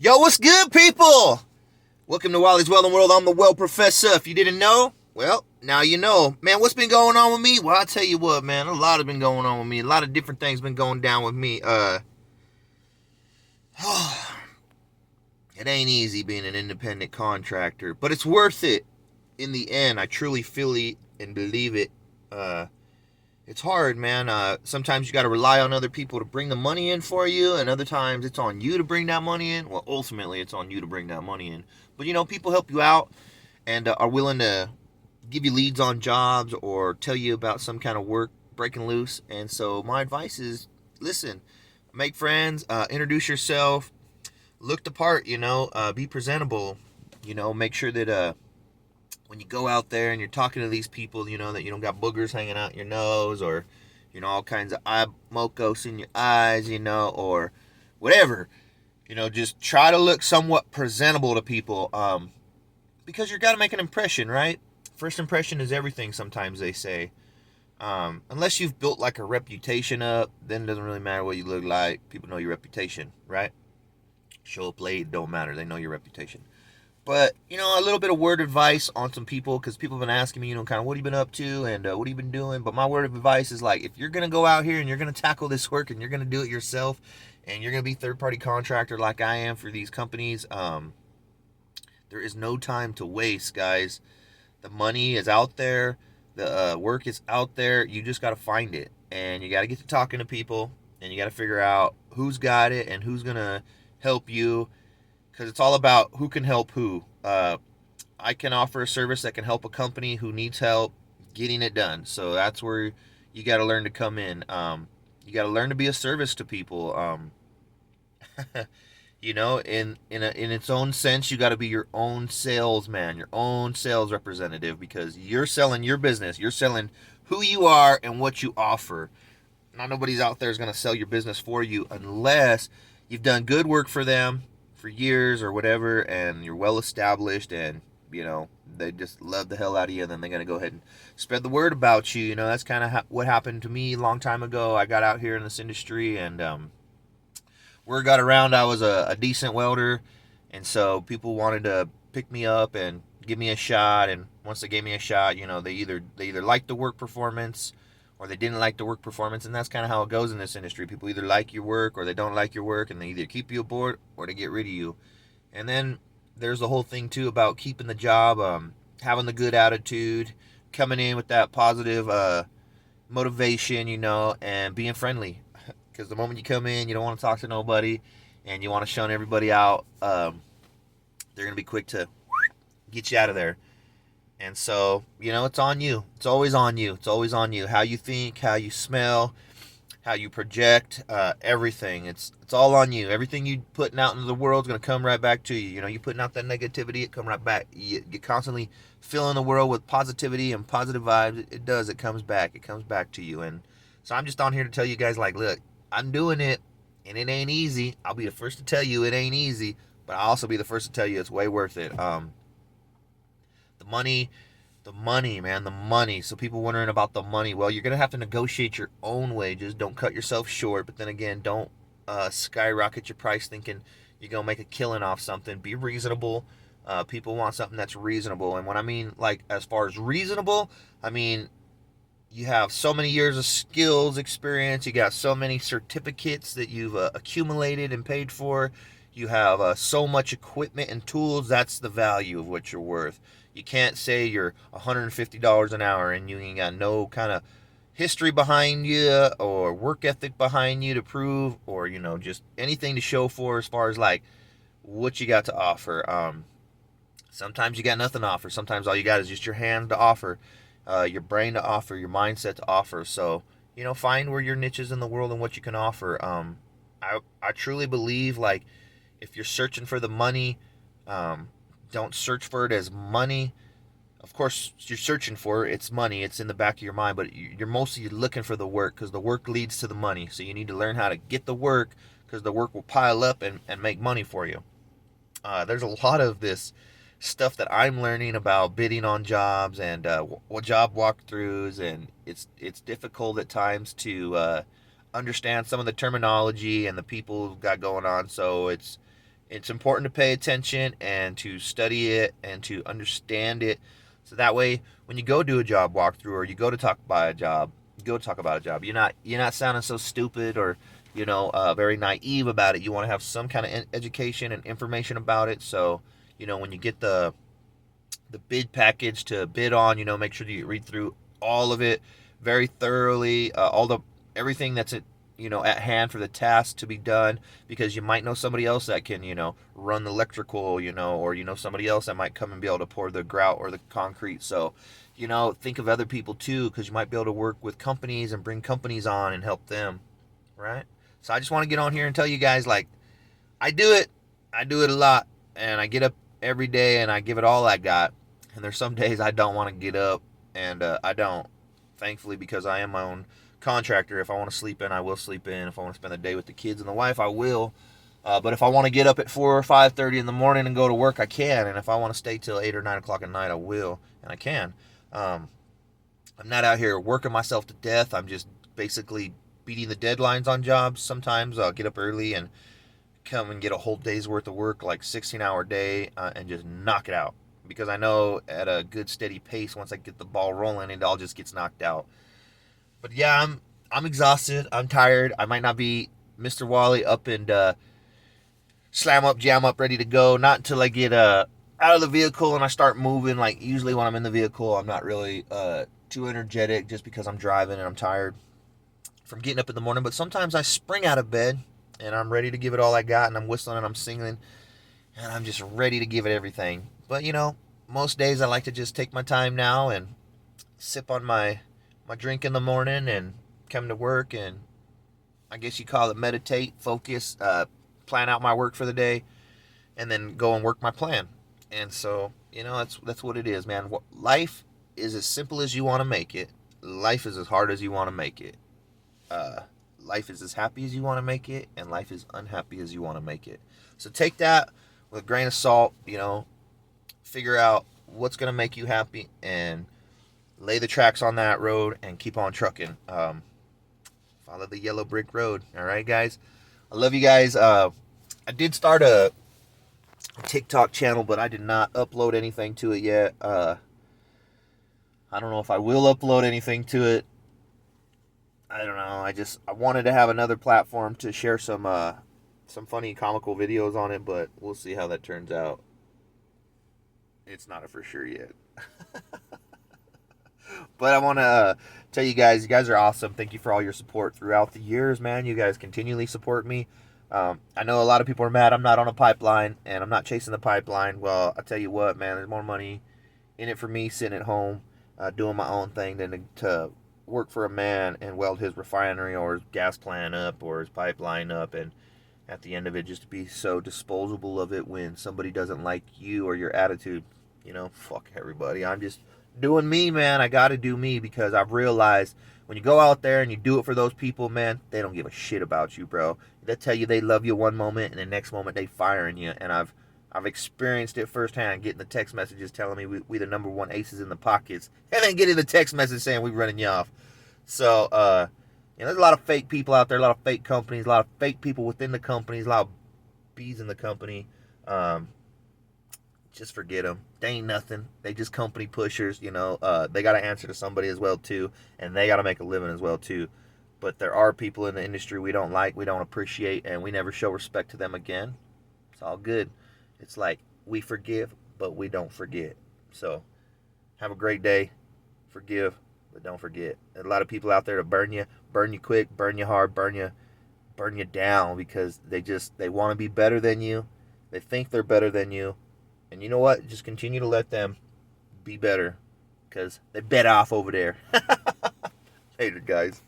Yo, what's good, people? Welcome to Wally's Welding World. I'm the Weld Professor. If you didn't know, well, now you know. Man, what's been going on with me? Well, I'll tell you what, man. A lot has been going on with me. A lot of different things been going down with me. It ain't easy being an independent contractor, but it's worth it in the end. I truly feel it and believe it. Uh, it's hard, man. Sometimes you got to rely on other people to bring the money in for you, and other times it's on you to bring that money in. Well, ultimately, it's on you to bring that money in. But people help you out and are willing to give you leads on jobs or tell you about some kind of work breaking loose. And so, my advice is listen, make friends, introduce yourself, look the part, be presentable, make sure that when you go out there and you're talking to these people, that you don't got boogers hanging out your nose or, all kinds of eye mocos in your eyes, or whatever. Just try to look somewhat presentable to people because you got to make an impression, right? First impression is everything, sometimes they say. Unless you've built like a reputation up, then it doesn't really matter what you look like. People know your reputation, right? Show up late, don't matter. They know your reputation. But, a little bit of word advice on some people, because people have been asking me, kind of what have you been up to and what have you been doing. But my word of advice is like, if you're going to go out here and you're going to tackle this work and you're going to do it yourself and you're going to be third-party contractor like I am for these companies, there is no time to waste, guys. The money is out there. The work is out there. You just got to find it. And you got to get to talking to people and you got to figure out who's got it and who's going to help you, because it's all about who can help who. I can offer a service that can help a company who needs help getting it done. So that's where you got to learn to come in. You got to learn to be a service to people. In its own sense, you got to be your own salesman, your own sales representative, because you're selling your business. You're selling who you are and what you offer. Not nobody's out there is going to sell your business for you unless you've done good work for them for years or whatever, and you're well established, and they just love the hell out of you. And then they're gonna go ahead and spread the word about you. That's kind of what happened to me a long time ago. I got out here in this industry, and word got around I was a decent welder, and so people wanted to pick me up and give me a shot. And once they gave me a shot, they either liked the work performance or they didn't like the work performance. And that's kind of how it goes in this industry. People either like your work or they don't like your work, and they either keep you aboard or they get rid of you. And then there's the whole thing too about keeping the job, having the good attitude, coming in with that positive motivation, and being friendly. Because the moment you come in, you don't want to talk to nobody and you want to shun everybody out. They're going to be quick to get you out of there. And so, it's on you. It's always on you. It's always on you. How you think, how you smell, how you project, everything. It's all on you. Everything you putting out into the world is going to come right back to you. You putting out that negativity, it come right back. You constantly filling the world with positivity and positive vibes. It does. It comes back. It comes back to you. And so I'm just on here to tell you guys, like, look, I'm doing it, and it ain't easy. I'll be the first to tell you it ain't easy, but I'll also be the first to tell you it's way worth it. The money, man, the money. So people wondering about the money. Well, you're going to have to negotiate your own wages. Don't cut yourself short. But then again, don't skyrocket your price thinking you're going to make a killing off something. Be reasonable. People want something that's reasonable. And when I mean, like, as far as reasonable, I mean, you have so many years of skills, experience. You got so many certificates that you've accumulated and paid for. You have so much equipment and tools. That's the value of what you're worth. You can't say you're $150 an hour and you ain't got no kind of history behind you or work ethic behind you to prove, or just anything to show for as far as like what you got to offer. Sometimes you got nothing to offer. Sometimes all you got is just your hand to offer, your brain to offer, your mindset to offer. So find where your niche is in the world and what you can offer. I truly believe, like, if you're searching for the money, don't search for it as money. Of course, you're searching for it. It's money. It's in the back of your mind, but you're mostly looking for the work, because the work leads to the money. So you need to learn how to get the work, because the work will pile up and make money for you. There's a lot of this stuff that I'm learning about bidding on jobs and job walkthroughs, and it's difficult at times to understand some of the terminology and the people got going on. So It's important to pay attention and to study it and to understand it. So that way, when you go do a job walkthrough or you go to talk about a job, you're not sounding so stupid or very naive about it. You want to have some kind of education and information about it. So when you get the bid package to bid on, make sure that you read through all of it very thoroughly, all the everything that's at hand for the task to be done, because you might know somebody else that can run the electrical, or somebody else that might come and be able to pour the grout or the concrete. So think of other people too, because you might be able to work with companies and bring companies on and help them, right? So I just want to get on here and tell you guys, like, I do it a lot, and I get up every day and I give it all I got. And there's some days I don't want to get up, and I don't. Thankfully, because I am my own contractor. If I want to sleep in, I will sleep in. If I want to spend the day with the kids and the wife, I will. But if I want to get up at 4 or 5:30 in the morning and go to work, I can. And if I want to stay till 8 or 9 o'clock at night, I will, and I can. I'm not out here working myself to death. I'm just basically beating the deadlines on jobs. Sometimes I'll get up early and come and get a whole day's worth of work, like 16-hour day, and just knock it out. Because I know at a good steady pace, once I get the ball rolling, it all just gets knocked out. But yeah, I'm exhausted. I'm tired. I might not be Mr. Wally up and slam up, jam up, ready to go. Not until I get out of the vehicle and I start moving. Like, usually when I'm in the vehicle, I'm not really too energetic, just because I'm driving and I'm tired from getting up in the morning. But sometimes I spring out of bed and I'm ready to give it all I got, and I'm whistling and I'm singing and I'm just ready to give it everything. But most days I like to just take my time now and sip on my drink in the morning and come to work, and I guess you call it meditate, focus, plan out my work for the day, and then go and work my plan. And so that's what it is, man. Life is as simple as you want to make it. Life is as hard as you want to make it. Life is as happy as you want to make it, and life is unhappy as you want to make it. So take that with a grain of salt. Figure out what's going to make you happy and lay the tracks on that road and keep on trucking. Follow the yellow brick road. All right, guys. I love you guys. I did start a TikTok channel, but I did not upload anything to it yet. I don't know if I will upload anything to it. I don't know. I wanted to have another platform to share some funny comical videos on it, but we'll see how that turns out. It's not a for sure yet. But I want to tell you guys are awesome. Thank you for all your support throughout the years, man. You guys continually support me. I know a lot of people are mad I'm not on a pipeline and I'm not chasing the pipeline. Well, I tell you what, man, there's more money in it for me sitting at home doing my own thing than to work for a man and weld his refinery or his gas plant up or his pipeline up, and at the end of it just to be so disposable of it when somebody doesn't like you or your attitude. Fuck everybody. I'm just doing me, man. I gotta do me, because I've realized when you go out there and you do it for those people, man, they don't give a shit about you, bro. They tell you they love you one moment, and the next moment they firing you. And I've experienced it firsthand, getting the text messages telling me we the number one aces in the pockets, and then getting the text message saying we running you off. So there's a lot of fake people out there, a lot of fake companies, a lot of fake people within the companies, a lot of bees in the company. Just forget them. They ain't nothing. They just company pushers. They got to answer to somebody as well too, and they got to make a living as well too. But there are people in the industry we don't like, we don't appreciate, and we never show respect to them again. It's all good. It's like we forgive, but we don't forget. So have a great day. Forgive, but don't forget. There's a lot of people out there to burn you quick, burn you hard, burn you down, because they want to be better than you. They think they're better than you. And you know what? Just continue to let them be better, because they bet off over there. Later, guys.